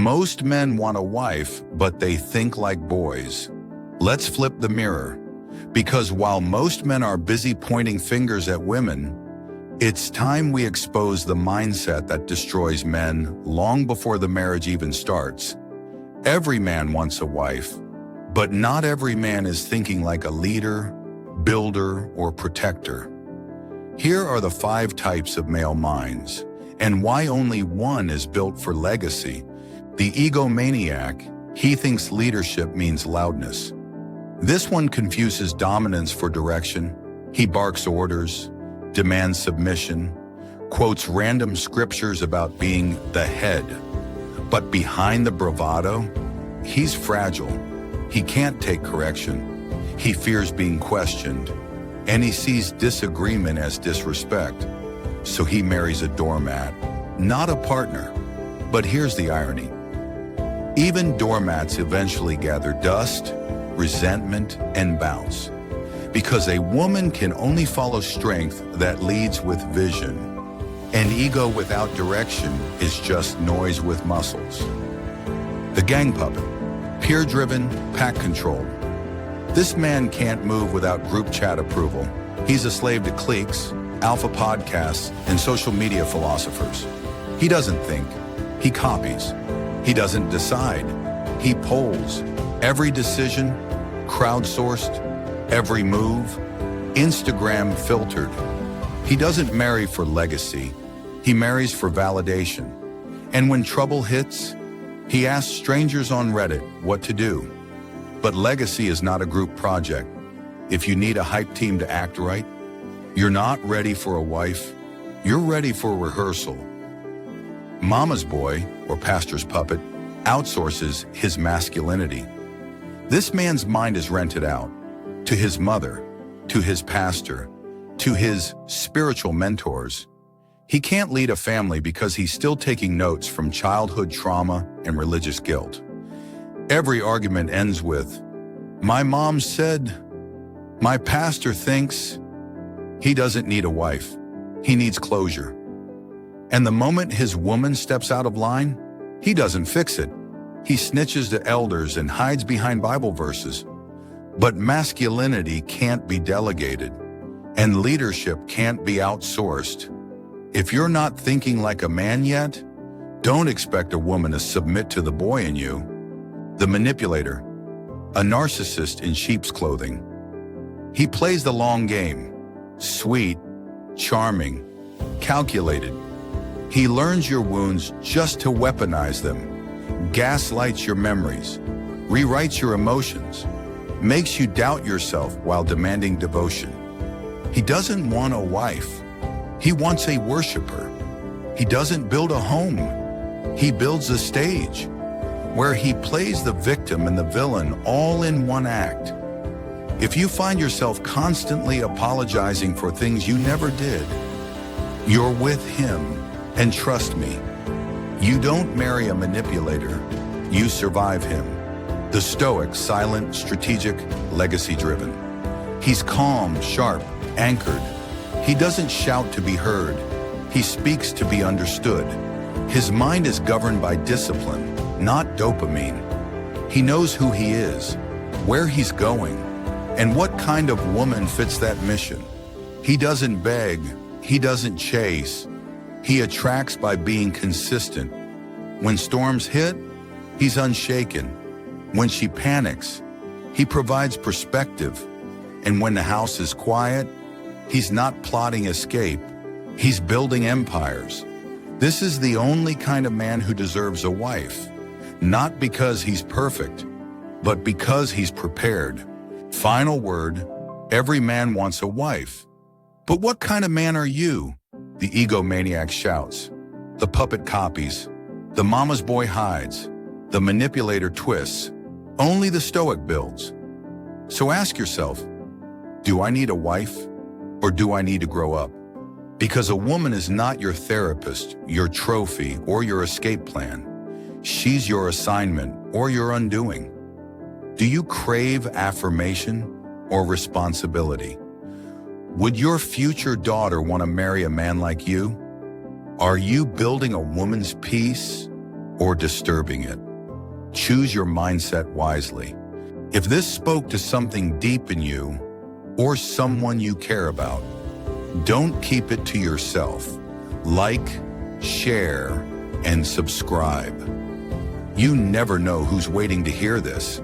Most men want a wife, but they think like boys. Let's flip the mirror. Because while most men are busy pointing fingers at women, it's time we expose the mindset that destroys men long before the marriage even starts. Every man wants a wife, but not every man is thinking like a leader, builder, or protector. Here are the 5 types of male minds, and why only one is built for legacy. The egomaniac, he thinks leadership means loudness. This one confuses dominance for direction. He barks orders, demands submission, quotes random scriptures about being the head. But behind the bravado, he's fragile. He can't take correction. He fears being questioned, and he sees disagreement as disrespect. So he marries a doormat, not a partner. But here's the irony. Even doormats eventually gather dust, resentment, and bounce. Because a woman can only follow strength that leads with vision. And ego without direction is just noise with muscles. The gang puppet, peer-driven, pack-controlled. This man can't move without group chat approval. He's a slave to cliques, alpha podcasts, and social media philosophers. He doesn't think, he copies. He doesn't decide, he polls. Every decision, crowdsourced, every move, Instagram filtered. He doesn't marry for legacy, he marries for validation. And when trouble hits, he asks strangers on Reddit what to do. But legacy is not a group project. If you need a hype team to act right, you're not ready for a wife, you're ready for rehearsal. Mama's boy, or pastor's puppet, outsources his masculinity. This man's mind is rented out to his mother, to his pastor, to his spiritual mentors. He can't lead a family because he's still taking notes from childhood trauma and religious guilt. Every argument ends with, "My mom said," "My pastor thinks." He doesn't need a wife. He needs closure. And the moment his woman steps out of line, he doesn't fix it. He snitches to elders and hides behind Bible verses. But masculinity can't be delegated, and leadership can't be outsourced. If you're not thinking like a man yet, don't expect a woman to submit to the boy in you. The manipulator, a narcissist in sheep's clothing. He plays the long game, sweet, charming, calculated. He learns your wounds just to weaponize them, gaslights your memories, rewrites your emotions, makes you doubt yourself while demanding devotion. He doesn't want a wife. He wants a worshiper. He doesn't build a home. He builds a stage where he plays the victim and the villain all in one act. If you find yourself constantly apologizing for things you never did, you're with him. And trust me, you don't marry a manipulator, you survive him. The Stoic, silent, strategic, legacy-driven. He's calm, sharp, anchored. He doesn't shout to be heard. He speaks to be understood. His mind is governed by discipline, not dopamine. He knows who he is, where he's going, and what kind of woman fits that mission. He doesn't beg, he doesn't chase. He attracts by being consistent. When storms hit, he's unshaken. When she panics, he provides perspective. And when the house is quiet, he's not plotting escape. He's building empires. This is the only kind of man who deserves a wife, not because he's perfect, but because he's prepared. Final word, every man wants a wife. But what kind of man are you? The egomaniac shouts. The puppet copies. The mama's boy hides. The manipulator twists. Only the Stoic builds. So ask yourself, do I need a wife, or do I need to grow up? Because a woman is not your therapist, your trophy, or your escape plan. She's your assignment or your undoing. Do you crave affirmation or responsibility? Would your future daughter want to marry a man like you? Are you building a woman's peace or disturbing it. Choose your mindset wisely. If this spoke to something deep in you or someone you care about, don't keep it to yourself. Like, share, and subscribe. You never know who's waiting to hear this.